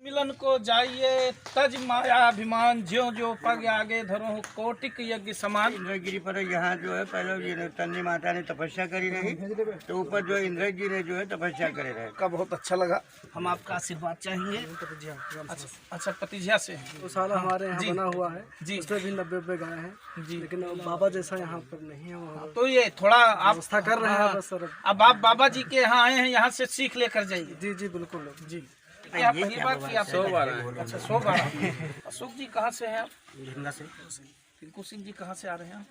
मिलन को जाइए तज माया अभिमान ज्यो ज्यो पग आगे धरो कोटिक यज्ञ समान। इंद्रगिरी पर यहाँ जो है पहले तन्नी माता ने तपस्या करी रही, तो ऊपर जो इंद्र जी ने जो है तपस्या करे रहे। का बहुत अच्छा लगा। हम आपका आशीर्वाद चाहेंगे। अच्छा पतिजिया से तो साला हमारे यहाँ बना हुआ है जी। उसमें भी 90 गाय हैं जी, लेकिन बाबा जैसा यहाँ पर नहीं है। वहाँ तो ये थोड़ा आप व्यवस्था कर रहे हैं बस सर। अब आप बाबा जी के यहाँ आए हैं, यहाँ से सीख लेकर जाइए। जी जी बिल्कुल जी। क्या पहली बार की आप 100 बार आए? अच्छा 100 बार। अशोक जी कहाँ से हैं आप? झंडा से। टिंकू सिंह जी कहाँ से आ रहे हैं आप?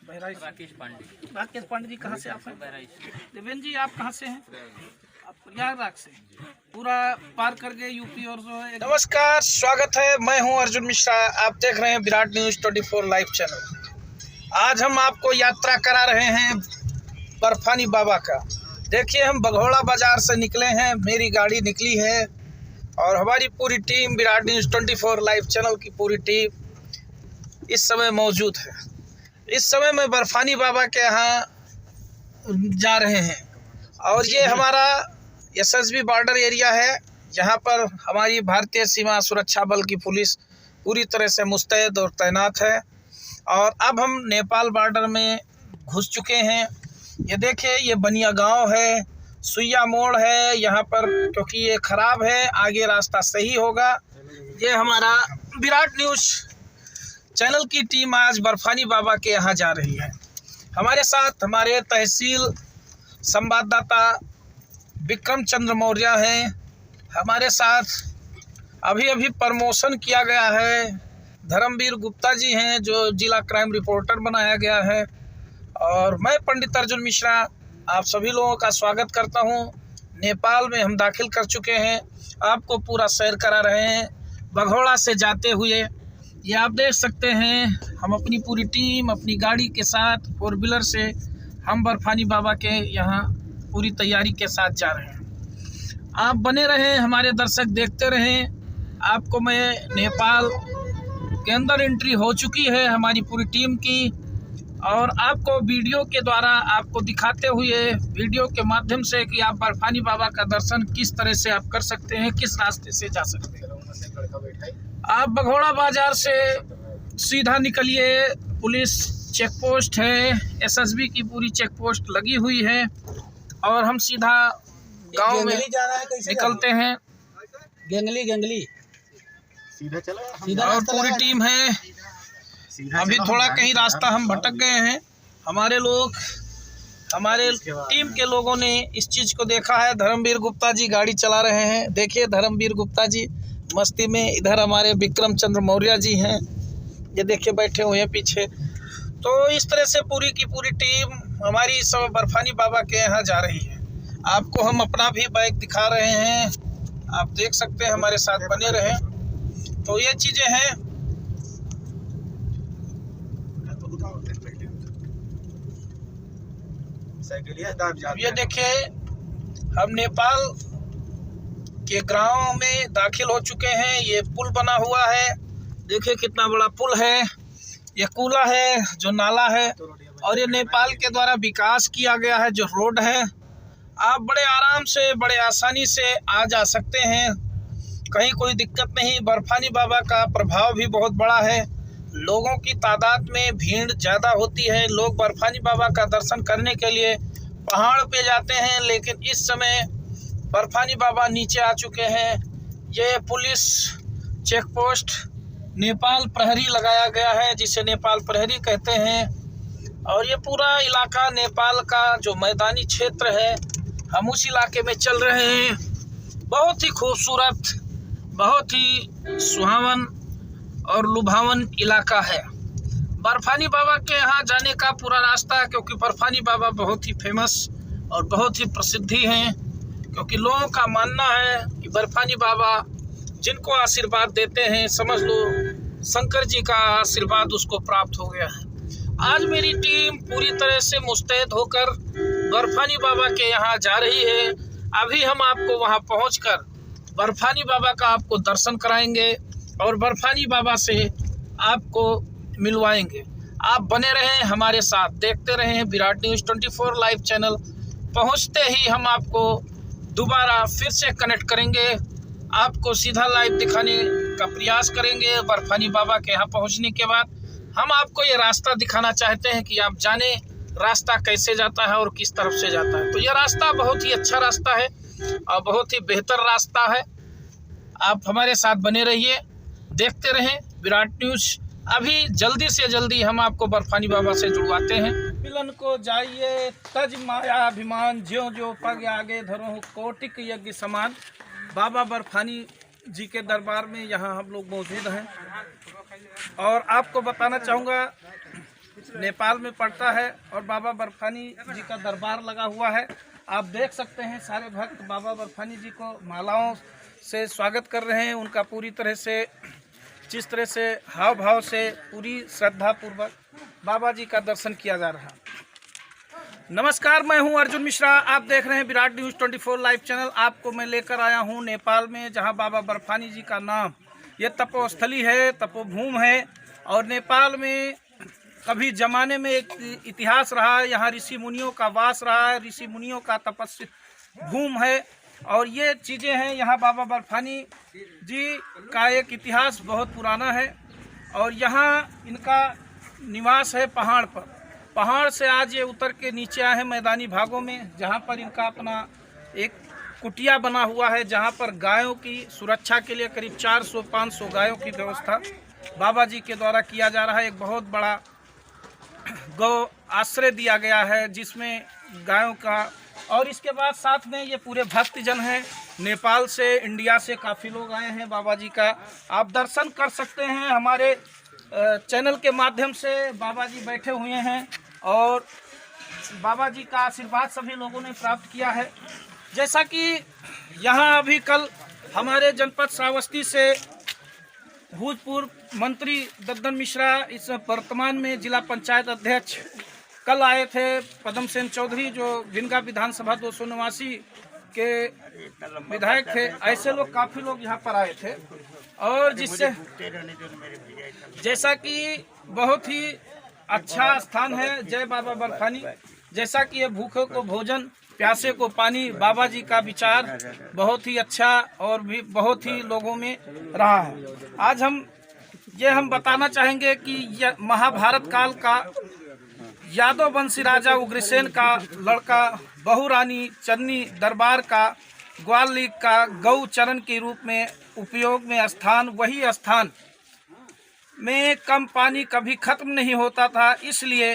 बहराइच। राकेश पांडे। राकेश पांडे जी कहाँ से आप हैं? देवेंद्र जी आप कहाँ से हैं? आप प्रयागराज से पूरा पार कर गए यूपी और जो है। नमस्कार, स्वागत है, मैं हूं अर्जुन मिश्रा। आप देख रहे हैं विराट न्यूज 24 लाइव चैनल। आज हम आपको यात्रा करा रहे हैं बर्फानी बाबा का। देखिए हम बघौड़ा बाजार से निकले हैं, मेरी गाड़ी निकली है और हमारी पूरी team Virat news 24 live channel की पूरी टीम इस समय मौजूद है। इस समय मैं बर्फानी बाबा के यहाँ जा रहे हैं और ये हमारा एसएसबी बॉर्डर एरिया है, जहाँ पर हमारी भारतीय सीमा सुरक्षा बल की पुलिस पूरी तरह से मुस्तैद और तैनात है। और अब हम नेपाल बॉर्डर में घुस चुके हैं। ये देखिए, ये बनिया गांव है, सुइया मोड़ है यहाँ पर, क्योंकि ये ख़राब है, आगे रास्ता सही होगा। ये हमारा विराट न्यूज़ चैनल की टीम आज बर्फानी बाबा के यहाँ जा रही है। हमारे साथ हमारे तहसील संवाददाता विक्रम चंद्र मौर्य हैं। हमारे साथ अभी प्रमोशन किया गया है धर्मवीर गुप्ता जी हैं, जो जिला क्राइम रिपोर्टर बनाया गया है। और मैं पंडित अर्जुन मिश्रा आप सभी लोगों का स्वागत करता हूं। नेपाल में हम दाखिल कर चुके हैं, आपको पूरा सैर करा रहे हैं बघौड़ा से जाते हुए। ये आप देख सकते हैं, हम अपनी पूरी टीम अपनी गाड़ी के साथ 4 व्हीलर से हम बर्फानी बाबा के यहाँ पूरी तैयारी के साथ जा रहे हैं। आप बने रहें, हमारे दर्शक देखते रहें। आपको मैं नेपाल के अंदर एंट्री हो चुकी है हमारी पूरी टीम की, और आपको वीडियो के द्वारा आपको दिखाते हुए, वीडियो के माध्यम से कि आप बर्फानी बाबा का दर्शन किस तरह से आप कर सकते हैं, किस रास्ते से जा सकते हैं। आप बघौड़ा बाजार से सीधा निकलिए, पुलिस चेक पोस्ट है, एसएसबी की पूरी चेक पोस्ट लगी हुई है, और हम सीधा गांव में निकलते हैं। गंगली सीधा चला और पूरी टीम है। अभी थोड़ा कहीं रास्ता हम भटक गए हैं। हमारे टीम के लोगों ने इस चीज़ को देखा है। धर्मवीर गुप्ता जी गाड़ी चला रहे हैं, देखिए धर्मवीर गुप्ता जी मस्ती में। इधर हमारे विक्रम चंद्र मौर्य जी हैं, ये देखिए बैठे हुए हैं पीछे। तो इस तरह से पूरी की पूरी टीम हमारी सब बर्फानी बाबा के यहाँ जा रही है। आपको हम अपना भी बाइक दिखा रहे हैं, आप देख सकते हैं, हमारे साथ बने रहें। तो ये चीज़ें हैं। ये देखिए, हम नेपाल के गांव में दाखिल हो चुके हैं। ये पुल बना हुआ है, देखिए कितना बड़ा पुल है। ये कूला है जो नाला है, और ये नेपाल के द्वारा विकास किया गया है जो रोड है। आप बड़े आराम से, बड़े आसानी से आ जा सकते हैं, कहीं कोई दिक्कत नहीं। बर्फानी बाबा का प्रभाव भी बहुत बड़ा है, लोगों की तादाद में भीड़ ज़्यादा होती है। लोग बर्फानी बाबा का दर्शन करने के लिए पहाड़ पे जाते हैं, लेकिन इस समय बर्फानी बाबा नीचे आ चुके हैं। ये पुलिस चेक पोस्ट नेपाल प्रहरी लगाया गया है, जिसे नेपाल प्रहरी कहते हैं। और ये पूरा इलाका नेपाल का जो मैदानी क्षेत्र है, हम उस इलाके में चल रहे हैं। बहुत ही खूबसूरत, बहुत ही सुहावन और लुभावन इलाका है बर्फानी बाबा के यहाँ जाने का पूरा रास्ता। क्योंकि बर्फानी बाबा बहुत ही फेमस और बहुत ही प्रसिद्धि हैं, क्योंकि लोगों का मानना है कि बर्फानी बाबा जिनको आशीर्वाद देते हैं, समझ लो शंकर जी का आशीर्वाद उसको प्राप्त हो गया है। आज मेरी टीम पूरी तरह से मुस्तैद होकर बर्फानी बाबा के यहाँ जा रही है। अभी हम आपको वहाँ पहुँचकर बर्फानी बाबा का आपको दर्शन कराएंगे और बर्फानी बाबा से आपको मिलवाएंगे। आप बने रहें हमारे साथ, देखते रहें विराट न्यूज़ 24 लाइव चैनल। पहुंचते ही हम आपको दोबारा फिर से कनेक्ट करेंगे। आपको सीधा लाइव दिखाने का प्रयास करेंगे। बर्फानी बाबा के यहाँ पहुँचने के बाद हम आपको ये रास्ता दिखाना चाहते हैं कि आप जाने रास्ता कैसे जाता है और किस तरफ से जाता है। तो ये रास्ता बहुत ही अच्छा रास्ता है और बहुत ही बेहतर रास्ता है। आप हमारे साथ बने रहिए, देखते रहें विराट न्यूज़। अभी जल्दी से जल्दी हम आपको बर्फानी बाबा से जुड़वाते हैं। मिलन को जाइए तज माया अभिमान, ज्यों ज्यों पग आगे धरो कोटिक यज्ञ समान। बाबा बर्फानी जी के दरबार में यहाँ हम लोग मौजूद हैं और आपको बताना चाहूँगा नेपाल में पड़ता है और बाबा बर्फानी जी का दरबार लगा हुआ है। आप देख सकते हैं सारे भक्त बाबा बर्फानी जी को मालाओं से स्वागत कर रहे हैं। उनका पूरी तरह से जिस तरह से हाव भाव से पूरी श्रद्धा पूर्वक बाबा जी का दर्शन किया जा रहा है। नमस्कार, मैं हूं अर्जुन मिश्रा। आप देख रहे हैं विराट न्यूज़ 24 लाइव चैनल। आपको मैं लेकर आया हूं नेपाल में, जहां बाबा बर्फानी जी का नाम, ये तपोस्थली है, तपोभूमि है। और नेपाल में कभी जमाने में एक इतिहास रहा है, यहाँ ऋषि मुनियों का वास रहा है, ऋषि मुनियों का तपस्या भूमि है। और ये चीज़ें हैं, यहाँ बाबा बर्फानी जी का एक इतिहास बहुत पुराना है। और यहाँ इनका निवास है पहाड़ पर। पहाड़ से आज ये उतर के नीचे आए हैं मैदानी भागों में, जहाँ पर इनका अपना एक कुटिया बना हुआ है, जहाँ पर गायों की सुरक्षा के लिए करीब 400-500 गायों की व्यवस्था बाबा जी के द्वारा किया जा रहा है। एक बहुत बड़ा गौ आश्रय दिया गया है जिसमें गायों का, और इसके बाद साथ में ये पूरे भक्तजन हैं। नेपाल से, इंडिया से काफ़ी लोग आए हैं बाबा जी का। आप दर्शन कर सकते हैं हमारे चैनल के माध्यम से। बाबा जी बैठे हुए हैं और बाबा जी का आशीर्वाद सभी लोगों ने प्राप्त किया है। जैसा कि यहाँ अभी कल हमारे जनपद श्रावस्ती से भूतपूर्व मंत्री दद्दन मिश्रा, इस वर्तमान में जिला पंचायत अध्यक्ष, कल आए थे। पदम सेन चौधरी जो भिनगा विधानसभा 289 के विधायक थे। ऐसे लोग काफ़ी लोग यहाँ पर आए थे और जिससे जैसा कि बहुत ही अच्छा स्थान है जय बाबा बर्फानी। जैसा कि ये भूखे को भोजन, प्यासे को पानी, बाबा जी का विचार बहुत ही अच्छा और भी बहुत ही लोगों में रहा है। आज हम बताना चाहेंगे कि यह महाभारत काल का यादव वंशी राजा उग्रसेन का लड़का बहुरानी चन्नी दरबार का ग्वाल लीग का गौ चरण के रूप में उपयोग में स्थान, वही स्थान में कम पानी कभी खत्म नहीं होता था, इसलिए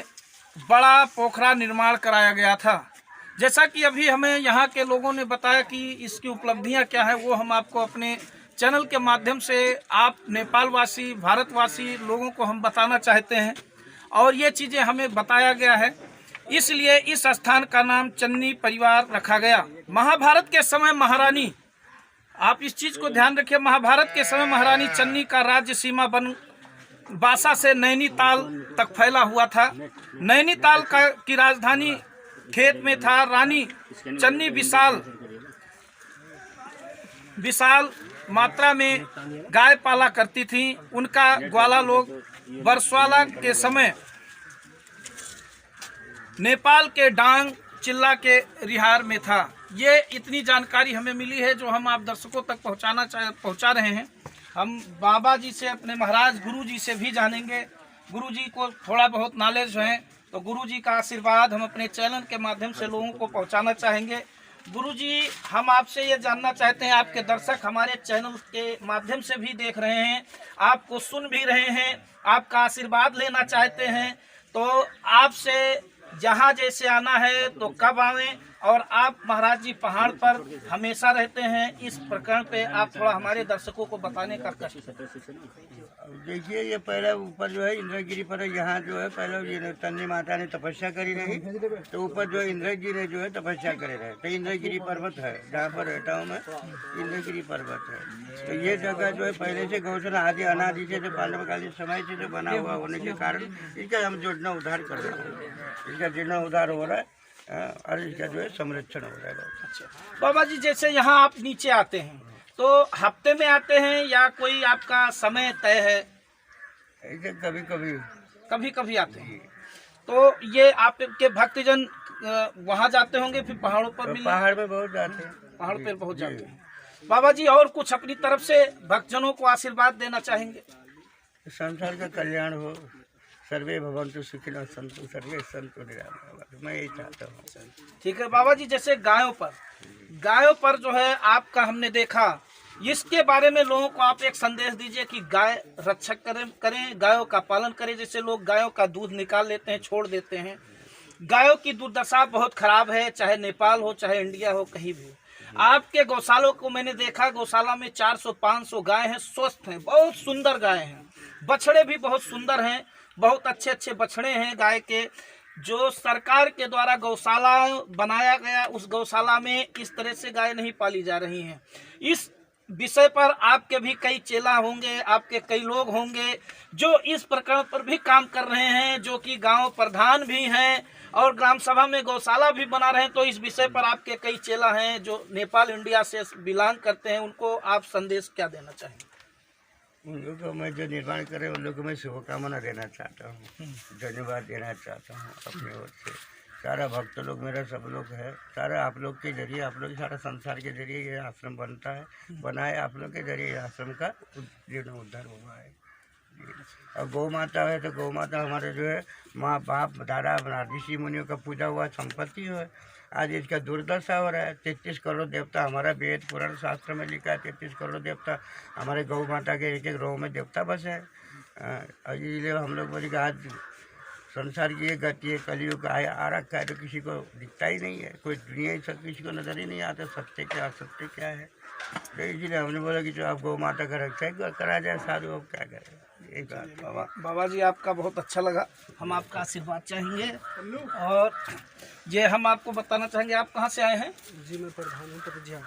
बड़ा पोखरा निर्माण कराया गया था। जैसा कि अभी हमें यहाँ के लोगों ने बताया कि इसकी उपलब्धियाँ क्या है, वो हम आपको अपने चैनल के माध्यम से आप नेपालवासी, भारतवासी लोगों को हम बताना चाहते हैं। और ये चीज़ें हमें बताया गया है, इसलिए इस स्थान का नाम चन्नी परिवार रखा गया। महाभारत के समय महारानी, आप इस चीज़ को ध्यान रखिए, महाभारत के समय महारानी चन्नी का राज्य सीमा बासा से नैनीताल तक फैला हुआ था। नैनीताल की राजधानी खेत में था। रानी चन्नी विशाल मात्रा में गाय पाला करती थी। उनका ग्वाला लोग बरसवाला के समय नेपाल के डांग चिल्ला के रिहार में था। ये इतनी जानकारी हमें मिली है जो हम आप दर्शकों तक पहुंचा रहे हैं। हम बाबा जी से, अपने महाराज गुरु जी से भी जानेंगे। गुरु जी को थोड़ा बहुत नॉलेज है तो गुरु जी का आशीर्वाद हम अपने चैनल के माध्यम से लोगों को पहुंचाना चाहेंगे। गुरु जी, हम आपसे ये जानना चाहते हैं, आपके दर्शक हमारे चैनल के माध्यम से भी देख रहे हैं, आपको सुन भी रहे हैं, आपका आशीर्वाद लेना चाहते हैं, तो आपसे जहाँ जैसे आना है तो कब आवें, और आप महाराज जी पहाड़ पर हमेशा रहते हैं, इस प्रकरण पे आप थोड़ा हमारे दर्शकों को बताने का कष्ट। देखिए, ये पहले ऊपर जो है इंद्रगिरी पर है। यहाँ जो है पहले ये तन्नी माता ने तपस्या करी रही, तो ऊपर जो इंद्र जी ने जो है तपस्या करे रहे, तो इंद्रगिरी पर्वत है जहाँ पर रहता हूँ मैं, इंद्रगिरी पर्वत है। तो ये जगह जो है पहले से गौशाला आदि अनादि से जो पांडवकालीन समय से जो बना हुआ होने के कारण इसका हम जोड़ना उद्धार कर रहे हैं। इसका जीर्ण उद्धार हो रहा है और इसका जो है संरक्षण हो रहा है। अच्छा बाबा जी, जैसे यहाँ आप नीचे आते हैं तो हफ्ते में आते हैं या कोई आपका समय तय है? ऐसे कभी कभी आते हैं। तो ये आपके भक्तजन वहाँ जाते होंगे, फिर पहाड़ों पर भी? पहाड़ पे बहुत जाते हैं, पहाड़ पर बहुत जाते हैं। बाबा जी और कुछ अपनी तरफ से भक्तजनों को आशीर्वाद देना चाहेंगे? संसार का कल्याण हो, सर्वे भवन्तु सुखिनः सन्तु सर्वे सन्तु निरामयाः, मैं यही चाहता हूँ। ठीक है बाबा जी, जैसे गायों पर जो है आपका हमने देखा, इसके बारे में लोगों को आप एक संदेश दीजिए कि गाय रक्षक करें, गायों का पालन करें। जैसे लोग गायों का दूध निकाल लेते हैं, छोड़ देते हैं। गायों की दुर्दशा बहुत खराब है, चाहे नेपाल हो चाहे इंडिया हो, कहीं भी। आपके गौशालों को मैंने देखा, गौशाला में 400-500 गाय हैं, स्वस्थ हैं, बहुत सुंदर गाय हैं। बछड़े भी बहुत सुंदर हैं, बहुत अच्छे अच्छे बछड़े हैं गाय के। जो सरकार के द्वारा गौशाला बनाया गया, उस गौशाला में इस तरह से गाय नहीं पाली जा रही हैं। इस विषय पर आपके भी कई चेला होंगे, आपके कई लोग होंगे जो इस प्रकरण पर भी काम कर रहे हैं, जो कि गांव प्रधान भी हैं और ग्राम सभा में गौशाला भी बना रहे हैं। तो इस विषय पर आपके कई चेला हैं जो नेपाल इंडिया से बिलोंग करते हैं, उनको आप संदेश क्या देना चाहेंगे? उन लोगों को मैं जो निर्माण करे उन लोगों को मैं शुभकामना देना चाहता हूँ, धन्यवाद देना चाहता हूँ अपनी ओर से। सारा भक्त लोग मेरा सब लोग है, सारा आप लोग के जरिए, आप लोग सारा संसार के जरिए ये आश्रम बनता है, बनाए आप लोग के जरिए आश्रम का जीर्ण उद्धार हुआ है। और गौ माता है तो गौ माता हमारे जो है माँ बाप दादा ऋषि मुनियों का पूजा हुआ संपत्ति है। आज इसका दुर्दशा हो रहा है। 33 करोड़ देवता, हमारा वेद पुराण शास्त्र में लिखा है 33 करोड़ देवता हमारे गौ माता के एक एक रोह में देवता बसे हैं। और इसलिए हम लोग बोले कि आज संसार की ये गति है, कलयुग आ रखा है तो किसी को दिखता ही नहीं है, कोई दुनिया ही सब किसी को नजर ही नहीं आता सत्य क्या असत्य क्या है। तो इसलिए हमने बोला कि जो आप गौ माता का रक्षा करा जाए, साधु अब क्या करें। एक बाबा जी आपका बहुत अच्छा लगा, हम आपका आशीर्वाद चाहेंगे। और ये हम आपको बताना चाहेंगे, आप कहाँ से आए हैं? जी मैं प्रधान हूँ पतिजिया।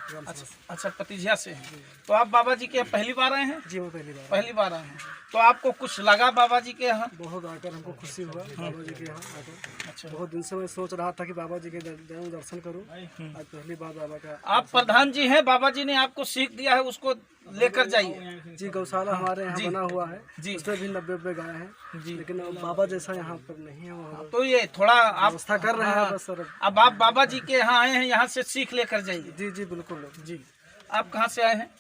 अच्छा पतिजिया से हैं। तो आप बाबा जी के पहली बार आए हैं? जी मैं पहली बार आए हैं। तो आपको कुछ लगा बाबा जी के यहाँ? बहुत आकर हमको खुशी हुआ बाबा जी के यहाँ आकर। अच्छा, बहुत दिन से मैं सोच रहा था कि बाबा जी के दर्शन करूँ, आज पहली बार बाबा का। आप प्रधान जी हैं, बाबा जी ने आपको सीख दिया है, उसको लेकर जाइए। जी गौशाला हमारे यहाँ बना हुआ है जी, उसमें भी 90 गाय हैं जी, लेकिन बाबा जैसा यहाँ पर नहीं है। वहाँ तो ये थोड़ा आप व्यवस्था कर रहे हैं बस सर। अब आप बाबा जी के यहाँ आए हैं, यहाँ से सीख लेकर जाइए। जी जी बिल्कुल जी। आप कहाँ से आए हैं?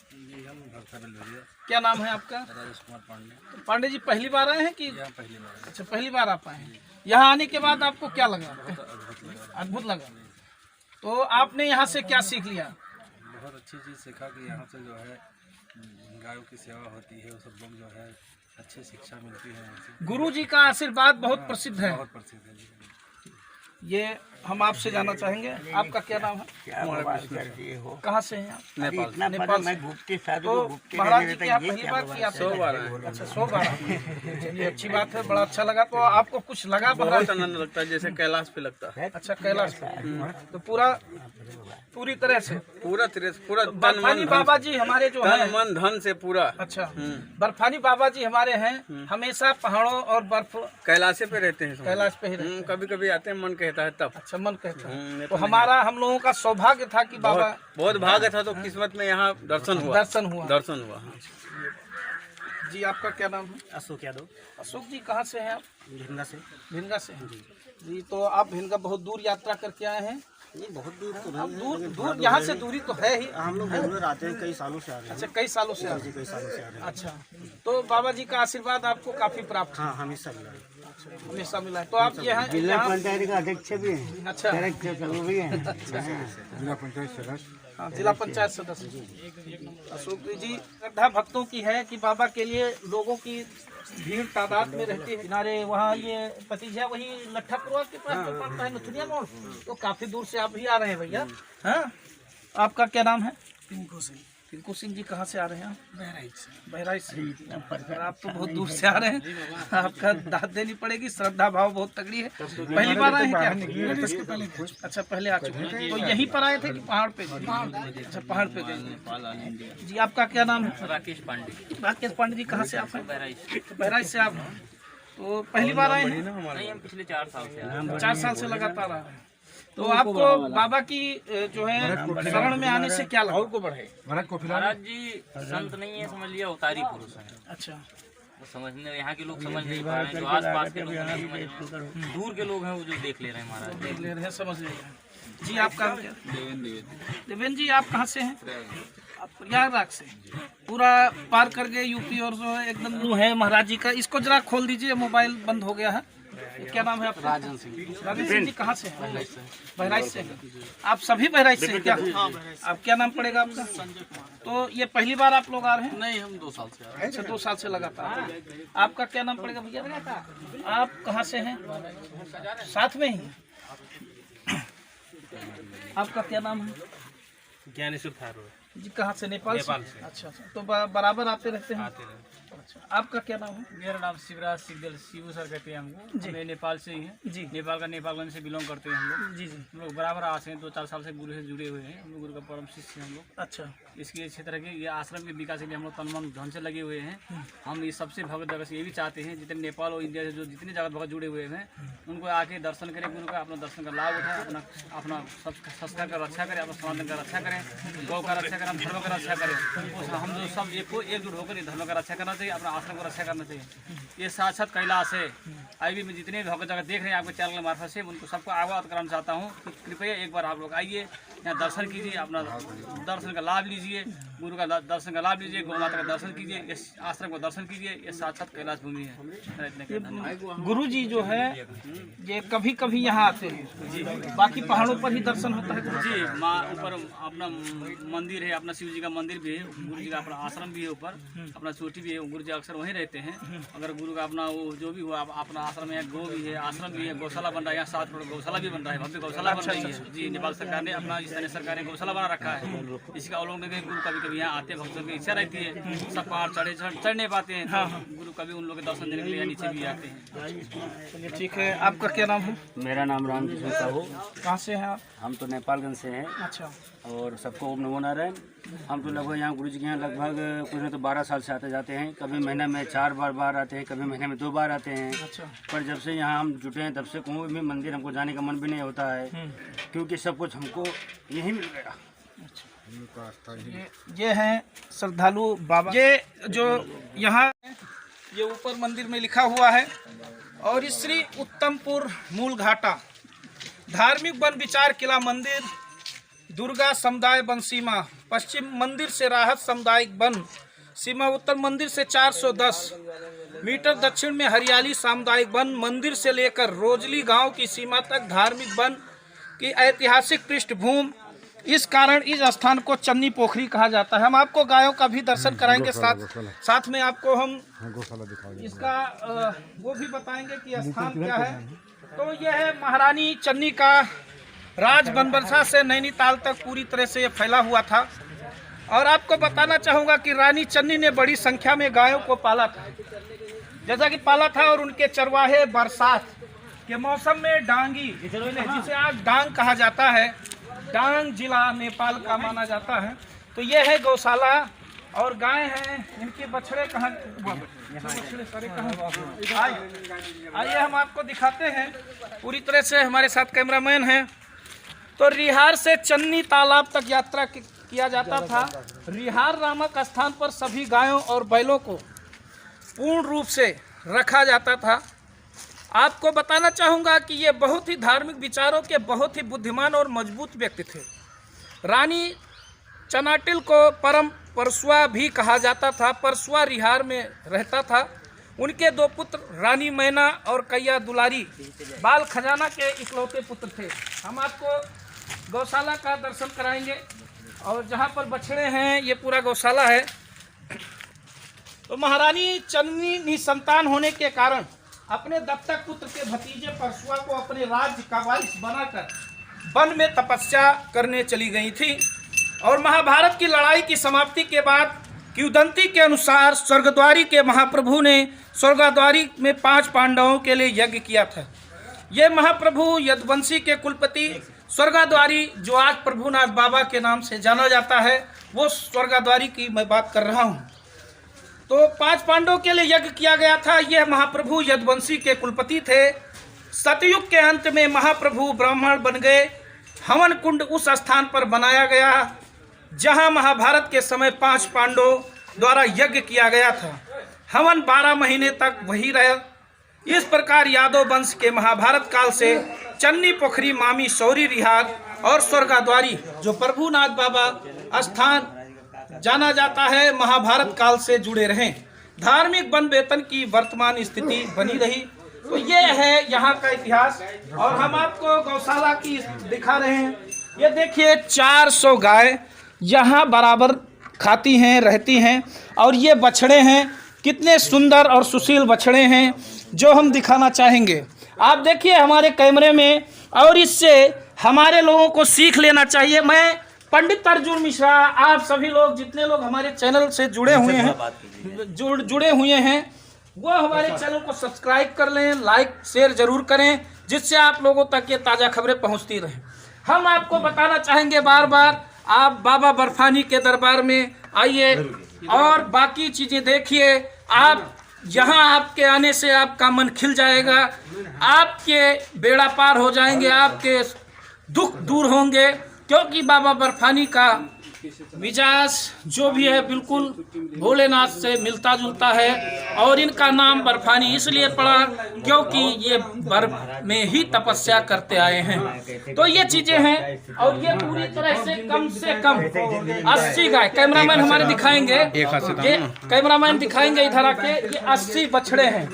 क्या नाम है आपका? तो पांडे जी पहली बार आए हैं कि? अच्छा पहली बार आप आए हैं। यहाँ आने के बाद आपको क्या लगा? अद्भुत लगा। तो आपने यहाँ से क्या सीख लिया? बहुत अच्छी चीज़ सीखा कि यहाँ से जो है गायों की सेवा होती है, वो सब लोग जो है अच्छी शिक्षा मिलती है यहाँ से। गुरु जी का आशीर्वाद बहुत प्रसिद्ध है। बहुत प्रसिद्ध है। ये हम आपसे जानना चाहेंगे, आपका क्या नाम है? क्या बात करती हो? कहाँ से हैं आप? नेपाल। मैं घूमते साधु तो को घूमते महाराज रहने जी देता, की आप ये पहली क्या बार बात की आप? है? 100 बार आए। अच्छा 100 बार। चलिए अच्छी बात है, बड़ा अच्छा लगा। तो आपको कुछ लगा महाराज? बहुत आनंद लगता है, जैसे कैलाश पे लगता है। अच्छा कैलाश पे। तो पूरी तरह से पूरा तन बर्फानी बाबा जी हमारे जो तन हैं, मन धन से पूरा। अच्छा बर्फानी बाबा जी हमारे हैं, हमेशा पहाड़ों और बर्फ कैलाशे पे रहते हैं। कैलाश पे ही रहते हैं। कभी कभी आते हैं, मन कहता है तब। अच्छा मन कहता है। नहीं तो हमारा हम लोगों का सौभाग्य था कि बाबा बहुत भाग्य था, तो किस्मत में यहाँ दर्शन हुआ। दर्शन हुआ। जी आपका क्या नाम है? अशोक यादव। अशोक जी कहाँ से हैं आप? भिंगा से। भिनगा से जी। तो आप भिनगा बहुत दूर यात्रा करके आए हैं? नहीं बहुत दूर तो अब दूर यहाँ से दूरी तो है ही। हम लोग रेगुलर आते हैं, कई सालों से आ रहे हैं। अच्छा कई सालों से आ रहे हैं। कई सालों से आ रहे हैं। अच्छा तो बाबा जी का आशीर्वाद आपको काफी प्राप्त है? हाँ हमेशा मिला है। हमेशा मिला है। तो आप यहाँ जिला पंचायत का अध्यक्ष भी है। अच्छा वो भी है। जिला पंचायत सदस्य। हाँ जिला पंचायत सदस्य अशोक जी। श्रद्धा भक्तों की है कि बाबा के लिए लोगों की भीड़ तादाद में रहती है। किनारे वहाँ ये पतिजिया वही लट्ठापुरा के पास जो पड़ता है नथुनिया मोड़, तो काफी दूर से आप भी आ रहे हैं भैया। हाँ आपका क्या नाम है? टिंकू सिंह। टिंकू सिंह जी कहाँ से आ रहे हैं आप? बहराइच से। बहराइच से। आप तो बहुत दूर से आ रहे हैं, आपका दाद देनी पड़ेगी। श्रद्धा भाव बहुत तगड़ी है। पहली बार आए हैं क्या? अच्छा पहले आ चुके हैं। तो यहीं पर आए थे कि पहाड़ पे? अच्छा पहाड़ पे गए जी। आपका क्या नाम है? राकेश पांडे। राकेश पांडे जी कहाँ से आप हैं? बहराइच। बहराइच से आप हैं। तो पहली बार आए हैं? नहीं हम पिछले 4 साल से आ रहे हैं। 4 साल से लगातार आ रहे हैं। तो आपको बाबा की जो है शरण में आने से क्या लगा? और को बढ़े महाराज जी संत नहीं है, समझ लिया अवतारी पुरुष है। अच्छा वो समझने यहाँ के लोग समझ नहीं पा रहे हैं, जो आस पास के लोग नहीं समझ रहे हैं। दूर के लोग हैं वो जो देख ले रहे हैं महाराज। देख ले रहे हैं, समझ ले रहे हैं जी। आपका देवेंद्र जी, आप कहाँ से हैं? आप प्रयागराज से पूरा पार कर गए यूपी और जो है एकदम वो है महाराज जी का। इसको जरा खोल दीजिए, मोबाइल बंद हो गया है। क्या नाम है आपका? राजन सिंह। राजन सिंह जी कहाँ से हैं? बहराइच से हैं। आप सभी बहराइच से हैं क्या? आप क्या नाम पड़ेगा आपका? तो ये पहली बार आप लोग आ रहे हैं? नहीं, हम 2 साल से आ रहे अच्छा, 2 साल से लगातार। आपका क्या नाम पड़ेगा भैया? आप कहाँ से हैं? साथ में ही। आपका क्या नाम है? हैं। ज्ञानेश्वर थारू जी कहाँ से? नेपाल से? नेपाल से। अच्छा अच्छा, तो बराबर आते रहते हैं? आते रहे। अच्छा, आपका क्या नाम है? मेरा नाम शिवराज सिकदल, शिवू सर कहते हैं हमको। जी। मैं नेपाल से ही हैं। जी नेपाल का नेपालगंज से बिलोंग करते हैं हम लोग। जी जी। हम लोग बराबर आसे हैं, 2-4 साल से गुरु से जुड़े हुए हैं। हम लोग गुरु का परम शिष्य हैं हम लोग। अच्छा इसके क्षेत्र के ये आश्रम के विकास के लिए हम लोग तन मन धन से लगे हुए हैं। हम इस सबसे भगत जगह से ये भी चाहते हैं जितने नेपाल और इंडिया से जो जितने जगह भगत जुड़े हुए हैं उनको आके दर्शन करें, गुरु का अपना दर्शन का लाभ उठाएं, अपना अपना संस्कार का रक्षा करें, अपना समाज का रक्षा करें, गौ का रक्षा करें, धर्म का रक्षा करें। हम जो सब एकजुट होकर ये धर्म का रक्षा करना चाहिए, अपना आश्रम को रक्षा करना चाहिए। ये साक्षात कैलाश है। अभी मैं जितने भगत जगह देख रहे हैं आपके चैनल के मार्फत से, उनको सबको अवगत कराना चाहता हूँ कि कृपया एक बार आप लोग आइए, यहाँ दर्शन कीजिए, अपना दर्शन का लाभ लीजिए, गुरु का दर्शन का लाभ लीजिए, गौ माता का दर्शन कीजिए, इस आश्रम का दर्शन कीजिए। ये साक्षात कैलाश भूमि है। गुरु जी जो है ये कभी कभी यहाँ आते हैं, बाकी पहाड़ों पर ही दर्शन होता है। जी, माँ ऊपर अपना मंदिर है, अपना शिव जी का मंदिर भी है, गुरु जी का अपना आश्रम भी है, ऊपर अपना चोटी भी है, गुरु जी अक्सर वहीं रहते हैं। अगर गुरु का अपना वो जो भी हुआ अपना आश्रम में गौ भी है, आश्रम भी है, गौशाला बन रहा है, यहाँ 7 करोड़ गौशाला भी बन रहा है, भव्य गौशाला बन रही है। जी, नेपाल सरकार ने अपना स्थानीय सरकार ने गौशाला बना रखा है। इसका अवलोकन करके गुरु कभी कभी यहाँ आते हैं, भक्तों की इच्छा रहती है, सब पहाड़ चढ़ नहीं पाते हैं, तो गुरु कभी उन लोग के दर्शन देने के लिए नीचे भी आते हैं। चलिए ठीक है। आपका क्या नाम है? मेरा नाम रामकृष्ण साहू। कहाँ से हैं आप? हम तो नेपालगंज से हैं अच्छा और सबको ओम नमो नारायण। हम तो लगभग यहाँ गुरु जी के यहाँ लगभग कुछ नहीं तो 12 साल से आते जाते हैं। कभी महीने में 4 बार आते हैं, कभी महीने में 2 बार आते हैं। अच्छा पर जब से यहाँ हम जुटे हैं तब से कोई भी मंदिर हमको जाने का मन भी नहीं होता है, क्योंकि सब कुछ हमको यहीं मिल गया। ये हैं श्रद्धालु बाबा। ये जो यहाँ ये ऊपर मंदिर में लिखा हुआ है, और इस श्री उत्तमपुर मूल घाटा धार्मिक वन विचार किला मंदिर, दुर्गा समुदाय वन सीमा, पश्चिम मंदिर से राहत सामुदायिक वन सीमा, उत्तर मंदिर से 410 मीटर दक्षिण में हरियाली सामुदायिक वन, मंदिर से लेकर रोजली गांव की सीमा तक धार्मिक वन की ऐतिहासिक पृष्ठभूमि। इस कारण इस स्थान को चन्नी पोखरी कहा जाता है। हम आपको गायों का भी दर्शन कराएंगे, साथ में आपको हम इसका वो भी बताएंगे कि स्थान क्या है। तो यह है महारानी चन्नी का राज बनबरसा से नैनीताल तक पूरी तरह से ये फैला हुआ था। और आपको बताना चाहूँगा कि रानी चन्नी ने बड़ी संख्या में गायों को पाला था, जैसा कि पाला था, और उनके चरवाहे बरसात के मौसम में डांगी, जिसे आज डांग कहा जाता है, डांग जिला नेपाल का माना जाता है। तो ये है गौशाला और गाय हैं। इनके बछड़े कहाँ? बछड़े सारे कहाँ? आइए हम आपको दिखाते हैं पूरी तरह से। हमारे साथ कैमरामैन हैं। तो रिहार से चन्नी तालाब तक यात्रा किया जाता था। रिहार नामक स्थान पर सभी गायों और बैलों को पूर्ण रूप से रखा जाता था। आपको बताना चाहूँगा कि ये बहुत ही धार्मिक विचारों के बहुत ही बुद्धिमान और मजबूत व्यक्ति थे। रानी चनाटिल को परम परसुआ भी कहा जाता था। परसुआ रिहार में रहता था। उनके 2 पुत्र रानी मैना और कैया दुलारी बाल खजाना के इकलौते पुत्र थे। हम आपको गौशाला का दर्शन कराएंगे, और जहाँ पर बछड़े हैं ये पूरा गौशाला है। तो महारानी चन्नी निसंतान होने के कारण अपने दत्तक पुत्र के भतीजे परसुआ को अपने राज्य का वारिस बनाकर वन में तपस्या करने चली गई थी। और महाभारत की लड़ाई की समाप्ति के बाद किंवदंती के अनुसार स्वर्गद्वारी के महाप्रभु ने स्वर्गद्वारी में 5 पांडवों के लिए यज्ञ किया था। ये महाप्रभु यदुवंशी के कुलपति स्वर्गद्वारी, जो आज प्रभुनाथ बाबा के नाम से जाना जाता है, वो स्वर्गद्वारी की मैं बात कर रहा हूँ। तो 5 पांडवों के लिए यज्ञ किया गया था। यह महाप्रभु यदुवंशी के कुलपति थे। सतयुग के अंत में महाप्रभु ब्राह्मण बन गए। हवन कुंड उस स्थान पर बनाया गया जहां महाभारत के समय 5 पांडवों द्वारा यज्ञ किया गया था। हवन 12 महीने तक वही रहा। इस प्रकार यादव वंश के महाभारत काल से चन्नी पोखरी, मामी सौरी रिहार और स्वर्गद्वारी, जो प्रभुनाथ बाबा स्थान जाना जाता है, महाभारत काल से जुड़े रहें। धार्मिक वन वेतन की वर्तमान स्थिति बनी रही। तो ये है यहाँ का इतिहास। और हम आपको गौशाला की दिखा रहे हैं। ये देखिए 400 गाय यहाँ बराबर खाती हैं, रहती हैं। और ये बछड़े हैं, कितने सुंदर और सुशील बछड़े हैं जो हम दिखाना चाहेंगे। आप देखिए हमारे कैमरे में, और इससे हमारे लोगों को सीख लेना चाहिए। मैं पंडित अर्जुन मिश्रा, आप सभी लोग जितने लोग हमारे चैनल से जुड़े हुए हैं वो हमारे चैनल को सब्सक्राइब कर लें, लाइक शेयर जरूर करें, जिससे आप लोगों तक ये ताज़ा खबरें पहुंचती रहें। हम आपको बताना चाहेंगे बार बार, आप बाबा बर्फानी के दरबार में आइए और बाकी चीज़ें देखिए। आप यहाँ आपके आने से आपका मन खिल जाएगा, आपके बेड़ा पार हो जाएंगे, आपके दुख दूर होंगे, क्योंकि बाबा बर्फानी का मिजाज जो भी है बिल्कुल भोलेनाथ से मिलता जुलता है। और इनका नाम बर्फानी इसलिए पड़ा क्योंकि ये बर्फ में ही तपस्या करते आए हैं। तो ये चीजें हैं। और ये पूरी तरह से कम 80 गाय, कैमरामैन हमारे दिखाएंगे, ये कैमरामैन दिखाएंगे इधर आके, ये 80 बछड़े हैं,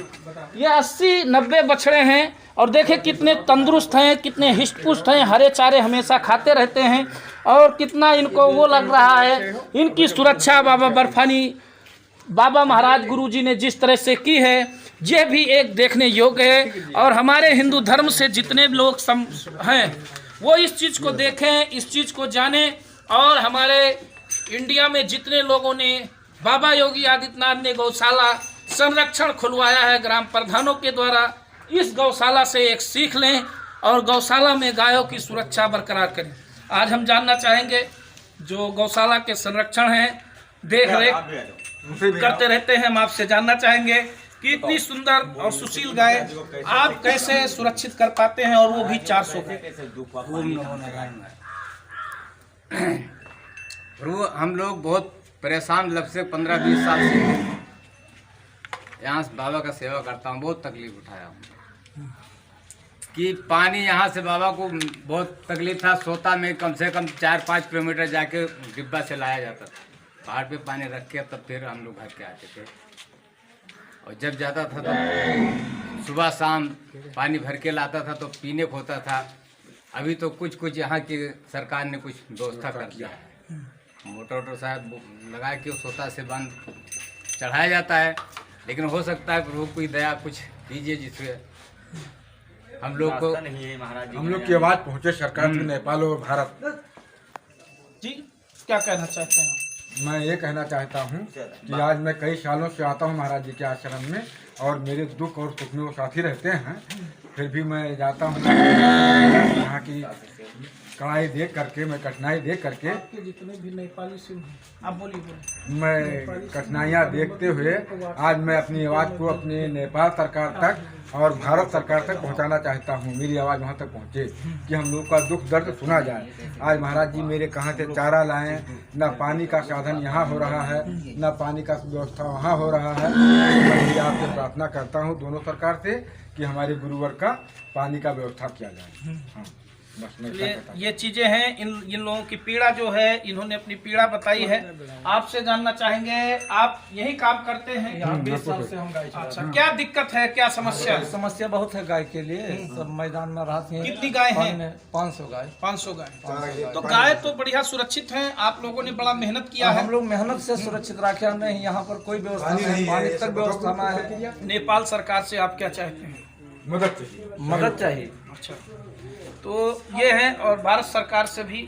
ये 80-90 बछड़े हैं। और देखें कितने तंदुरुस्त हैं, कितने हिष्ट-पुष्ट हैं, हरे चारे हमेशा खाते रहते हैं। और कितना इनको वो लग रहा है, इनकी सुरक्षा बाबा बर्फानी, बाबा महाराज गुरुजी ने जिस तरह से की है, ये भी एक देखने योग्य है। और हमारे हिंदू धर्म से जितने लोग हैं वो इस चीज़ को देखें, इस चीज़ को जानें। और हमारे इंडिया में जितने लोगों ने, बाबा योगी आदित्यनाथ ने गौशाला संरक्षण खुलवाया है ग्राम प्रधानों के द्वारा, इस गौशाला से एक सीख लें और गौशाला में गायों की सुरक्षा बरकरार करें। आज हम जानना चाहेंगे, जो गौशाला के संरक्षण हैं, देख रेख करते रहते हैं, हम आपसे जानना चाहेंगे कि इतनी सुंदर और सुशील गाय आप कैसे सुरक्षित कर पाते हैं, और वो भी 400 प्रभु, हम लोग बहुत परेशान, जब से 15-20 साल से यहाँ से बाबा का सेवा करता हूँ। बहुत तकलीफ उठाया हूँ कि पानी यहाँ से बाबा को बहुत तकलीफ था। सोता में कम से कम 4-5 किलोमीटर जाके डिब्बा से लाया जाता था, पहाड़ पे पानी रख के, तब फिर हम लोग घर के आते थे। और जब जाता था तो सुबह शाम पानी भर के लाता था, तो पीने को होता था। अभी तो कुछ यहाँ की सरकार ने कुछ व्यवस्था कर दिया है, मोटर साहब लगा के सोता से बंद चढ़ाया जाता है। लेकिन हो सकता है प्रभु कोई दया कुछ दीजिए, जिससे हम लोग को, हम लोग की आवाज़ पहुँचे सरकार की, नेपाल और भारत। जी क्या कहना चाहते हैं? मैं ये कहना चाहता हूँ कि आज मैं कई सालों से आता हूँ महाराज जी के आश्रम में, और मेरे दुख और सुख में वो साथी रहते हैं। फिर भी मैं जाता हूँ यहाँ की कड़ाई देख करके, मैं कठिनाई देख करके, जितने भी नेपाली से आप बोलिए, मैं कठिनाइयाँ देखते हुए आज मैं अपनी आवाज़ को अपने नेपाल सरकार तक और भारत सरकार तक पहुंचाना चाहता हूं। मेरी आवाज़ वहां तक पहुंचे कि हम लोग का दुख दर्द सुना जाए। आज महाराज जी मेरे कहाँ से चारा लाएं, ना पानी का साधन यहाँ हो रहा है, ना पानी का व्यवस्था वहाँ हो रहा है। मैं आपसे प्रार्थना करता हूँ दोनों सरकार से कि हमारे गुरुवर का पानी का व्यवस्था किया जाए। हाँ, ये चीजें हैं। इन लोगों की पीड़ा जो है, इन्होंने अपनी पीड़ा बताई है। आपसे जानना चाहेंगे, आप यही काम करते हैं? 20 साल से हम गाय अच्छा, क्या दिक्कत है, क्या समस्या? समस्या बहुत है गाय के लिए, सब मैदान में रहते हैं। कितनी गाय हैं? 500 गाय। 500 गाय। तो गाय तो बढ़िया सुरक्षित हैं, आप लोगों ने बड़ा मेहनत किया है। हम लोग मेहनत से सुरक्षित रखे नहीं, यहाँ पर कोई व्यवस्था नहीं, पानी तक व्यवस्था ना है। नेपाल सरकार से आप क्या चाहते हैं? मदद चाहिए। अच्छा, तो ये है, और भारत सरकार से भी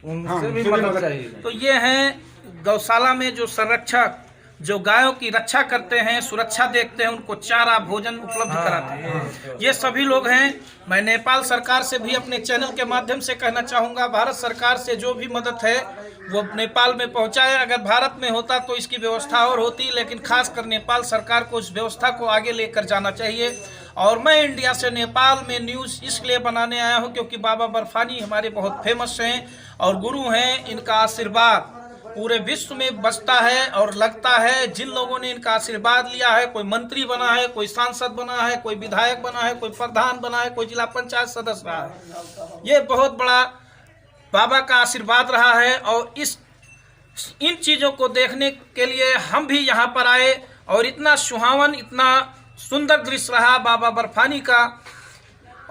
उनसे भी मदद चाहिए। तो ये हैं गौशाला में जो संरक्षक, जो गायों की रक्षा करते हैं, सुरक्षा देखते हैं, उनको चारा भोजन उपलब्ध कराते हैं, ये सभी लोग हैं। मैं नेपाल सरकार से भी अपने चैनल के माध्यम से कहना चाहूँगा, भारत सरकार से जो भी मदद है वो नेपाल में पहुँचाए। अगर भारत में होता तो इसकी व्यवस्था और होती, लेकिन खासकर नेपाल सरकार को इस व्यवस्था को आगे लेकर जाना चाहिए। और मैं इंडिया से नेपाल में न्यूज़ इसलिए बनाने आया हूँ क्योंकि बाबा बर्फानी हमारे बहुत फेमस हैं और गुरु हैं। इनका आशीर्वाद पूरे विश्व में बसता है और लगता है। जिन लोगों ने इनका आशीर्वाद लिया है, कोई मंत्री बना है, कोई सांसद बना है, कोई विधायक बना है, कोई प्रधान बना है, कोई जिला पंचायत सदस्य रहा है, ये बहुत बड़ा बाबा का आशीर्वाद रहा है। और इस इन चीज़ों को देखने के लिए हम भी यहाँ पर आए और इतना सुहावन, इतना सुंदर दृश्य रहा बाबा बर्फानी का।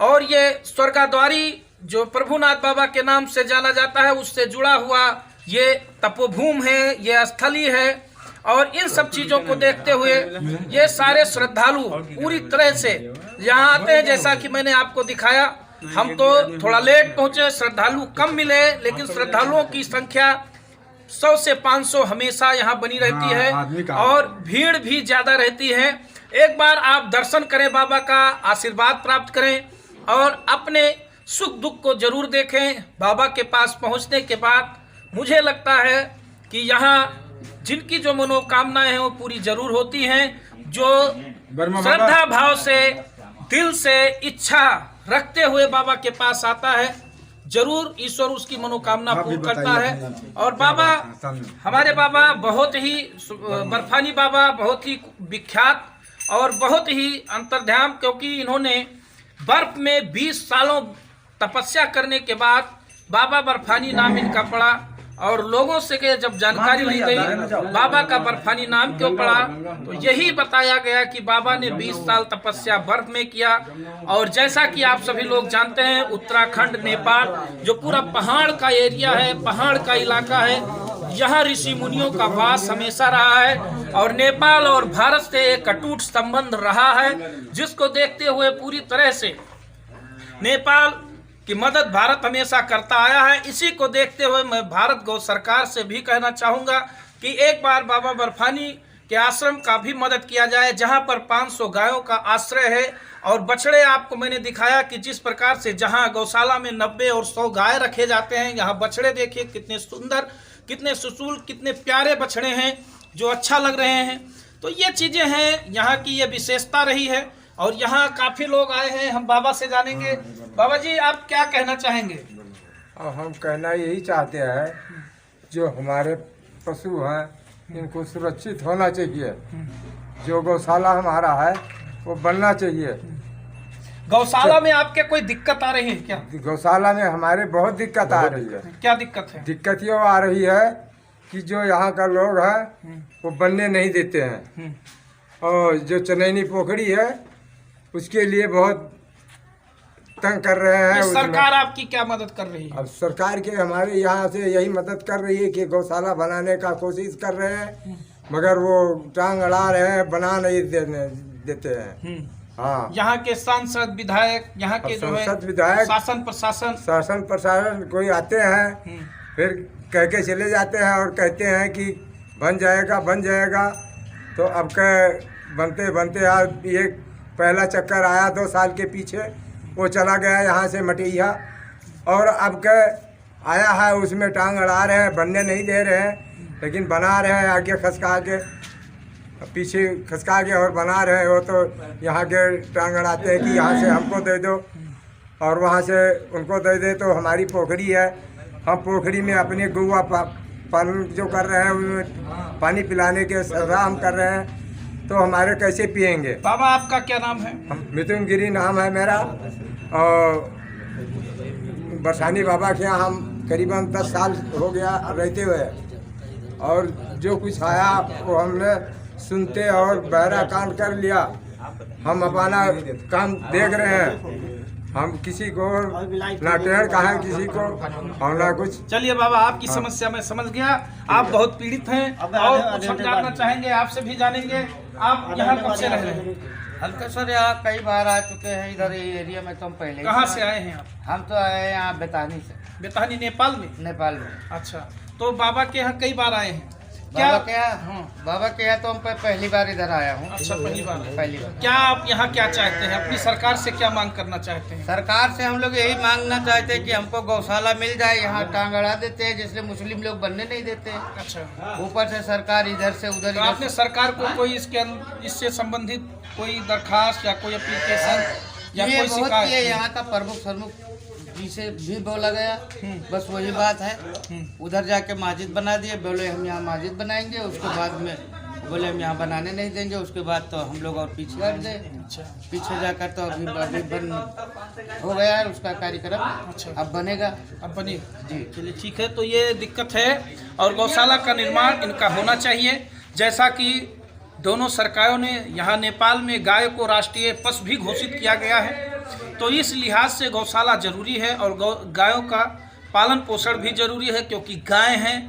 और ये स्वर्गाद्वारी जो प्रभुनाथ बाबा के नाम से जाना जाता है, उससे जुड़ा हुआ ये तपोभूमि है, ये स्थली है। और इन सब चीज़ों को देखते हुए ये सारे श्रद्धालु पूरी तरह से यहाँ आते हैं। जैसा कि मैंने आपको दिखाया, हम तो थोड़ा लेट पहुँचे, श्रद्धालु कम मिले, लेकिन श्रद्धालुओं की संख्या 100 से 500 हमेशा यहाँ बनी रहती है और भीड़ भी ज़्यादा रहती है। एक बार आप दर्शन करें, बाबा का आशीर्वाद प्राप्त करें और अपने सुख दुख को जरूर देखें। बाबा के पास पहुँचने के बाद मुझे लगता है कि यहाँ जिनकी जो मनोकामनाएं हैं वो पूरी जरूर होती हैं। जो श्रद्धा भाव से, दिल से इच्छा रखते हुए बाबा के पास आता है, जरूर ईश्वर उसकी मनोकामना पूर्ण करता है। और बाबा, हमारे बाबा बहुत ही, बर्फानी बाबा बहुत ही विख्यात और बहुत ही अंतर्ध्यान, क्योंकि इन्होंने बर्फ में 20 सालों तपस्या करने के बाद बाबा बर्फानी नाम इनका पड़ा। और लोगों से जब जानकारी ली गई बाबा का बर्फानी नाम क्यों पड़ा, तो यही बताया गया कि बाबा ने 20 साल तपस्या बर्फ में किया। और जैसा कि आप सभी लोग जानते हैं, उत्तराखंड, नेपाल जो पूरा पहाड़ का एरिया है, पहाड़ का इलाका है, यहाँ ऋषि मुनियों का वास हमेशा रहा है। और नेपाल और भारत से एक अटूट संबंध रहा है, जिसको देखते हुए पूरी तरह से नेपाल की मदद भारत हमेशा करता आया है। इसी को देखते हुए मैं भारत गौ सरकार से भी कहना चाहूँगा कि एक बार बाबा बर्फानी के आश्रम का भी मदद किया जाए, जहाँ पर 500 गायों का आश्रय है। और बछड़े आपको मैंने दिखाया कि जिस प्रकार से जहाँ गौशाला में 90 और 100 गाय रखे जाते हैं, यहाँ बछड़े देखिए कितने सुंदर, कितने सुसूल, कितने प्यारे बछड़े हैं जो अच्छा लग रहे हैं। तो ये चीज़ें हैं, यहाँ की ये विशेषता रही है। और यहाँ काफ़ी लोग आए हैं, हम बाबा से जानेंगे। बाबा जी, आप क्या कहना चाहेंगे? हम कहना यही चाहते हैं, जो हमारे पशु हैं इनको सुरक्षित होना चाहिए। जो गौशाला हमारा है वो बनना चाहिए। गौशाला में आपके कोई दिक्कत आ रही है क्या? गौशाला में हमारे बहुत दिक्कत आ रही है। क्या दिक्कत है? दिक्कत ये आ रही है कि जो यहाँ का लोग है वो बनने नहीं देते हैं। और जो चनैनी पोखरी है उसके लिए बहुत तंग कर रहे हैं। सरकार आपकी क्या मदद कर रही है? अब सरकार के हमारे यहाँ से यही मदद कर रही है कि गौशाला बनाने का कोशिश कर रहे हैं, मगर वो टांग अड़ा रहे हैं, बना नहीं देते हैं। हाँ, यहाँ के सांसद, विधायक, यहाँ के जो है विधायक, शासन प्रशासन कोई आते हैं, फिर कह के चले जाते हैं और कहते हैं कि बन जाएगा। तो अब बनते बनते आज ये पहला चक्कर आया 2 साल के पीछे, वो चला गया यहाँ से मटिया, और अब के आया है उसमें टांग अड़ा रहे हैं, बनने नहीं दे रहे हैं, लेकिन बना रहे हैं आगे खसका के, पीछे खसका के और बना रहे हैं। वो तो यहाँ के टांग अड़ाते हैं कि यहाँ से हमको दे दो और वहाँ से उनको दे दे। तो हमारी पोखरी है, हम पोखरी में अपने गौवा पालन जो कर रहे हैं, उनमें पानी पिलाने के सजा हम कर रहे हैं, तो हमारे कैसे पिएंगे? बाबा, आपका क्या नाम है? मिथुन गिरी नाम है मेरा। और बरसानी बाबा के यहाँ हम करीबन 10 साल हो गया रहते हुए, और जो कुछ आया वो हमने सुनते और बहरा कान कर लिया। हम अपना काम देख रहे हैं, हम किसी को ना टेढ़ कहा है, किसी को और ना कुछ। चलिए बाबा, आपकी समस्या मैं समझ गया, आप बहुत पीड़ित हैं और कुछ हम जानना चाहेंगे, आपसे भी जानेंगे। आप यहाँ कब से रह रहे हैं? हम तो सर यहाँ कई बार आ चुके हैं, इधर एरिया में तो हम पहले। कहाँ से आए हैं आप? हम तो आए हैं यहाँ बेतानी से। बेतानी नेपाल में? नेपाल में। अच्छा, तो बाबा के यहाँ कई बार आए हैं? बाबा के यहाँ तो हम पहली बार इधर आया हूँ। अच्छा, पहली बार। क्या आप यहाँ क्या चाहते हैं? अपनी सरकार से क्या मांग करना चाहते हैं? सरकार से हम लोग यही मांगना चाहते हैं कि हमको गौशाला मिल जाए। यहाँ टांग अड़ा देते हैं, जिससे मुस्लिम लोग बनने नहीं देते हैं। अच्छा, ऊपर से सरकार इधर से उधर। तो आपने सरकार को कोई इससे संबंधित कोई दरखास्त या कोई एप्लीकेशन या कोई शिकायत? यहाँ का प्रमुख जी से भी बोला गया, बस वही बात है। उधर जाके मस्जिद बना दिए, बोले हम यहाँ मस्जिद बनाएंगे, उसके बाद में बोले हम यहाँ बनाने नहीं देंगे। उसके बाद तो हम लोग और पीछे हट गए। पीछे जाकर तो अभी बन हो गया है उसका कार्यक्रम। अब बनेगा, अब बनी जी। चलिए ठीक है। तो ये दिक्कत है और गौशाला का निर्माण इनका होना चाहिए। जैसा कि दोनों सरकारों ने यहाँ नेपाल में गाय को राष्ट्रीय पशु भी घोषित किया गया है, तो इस लिहाज से गौशाला जरूरी है और गायों का पालन पोषण भी जरूरी है, क्योंकि गाय हैं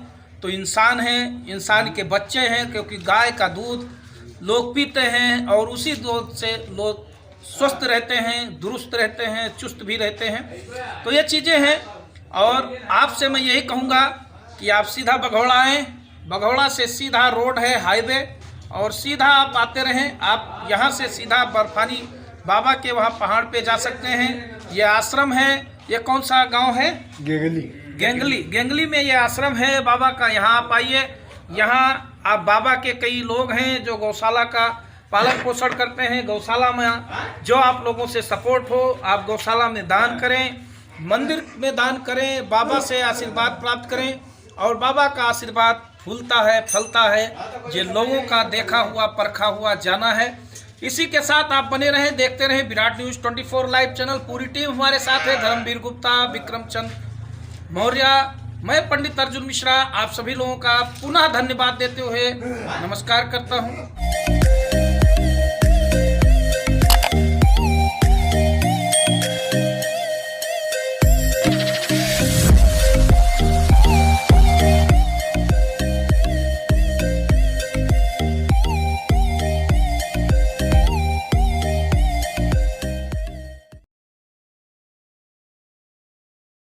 तो इंसान हैं, इंसान के बच्चे हैं, क्योंकि गाय का दूध लोग पीते हैं और उसी दूध से लोग स्वस्थ रहते हैं, दुरुस्त रहते हैं, चुस्त भी रहते हैं। तो ये चीज़ें हैं और आपसे मैं यही कहूँगा कि आप सीधा बघौड़ा आएँ। बघौड़ा से सीधा रोड है, हाईवे, और सीधा आप आते रहें। आप यहाँ से सीधा बर्फानी बाबा के वहाँ पहाड़ पे जा सकते हैं। ये आश्रम है, ये कौन सा गांव है? गेंगली में ये आश्रम है बाबा का। यहाँ आप आइए। यहाँ आप बाबा के कई लोग हैं जो गौशाला का पालन पोषण करते हैं। गौशाला में जो आप लोगों से सपोर्ट हो, आप गौशाला में दान करें, मंदिर में दान करें, बाबा से आशीर्वाद प्राप्त करें। और बाबा का आशीर्वाद फूलता है, फलता है, ये लोगों का देखा हुआ परखा हुआ जाना है। इसी के साथ आप बने रहें, देखते रहें विराट न्यूज़ 24 लाइव चैनल। पूरी टीम हमारे साथ है, धर्मवीर गुप्ता, विक्रम चंद मौर्य, मैं पंडित अर्जुन मिश्रा। आप सभी लोगों का पुनः धन्यवाद देते हुए नमस्कार करता हूं।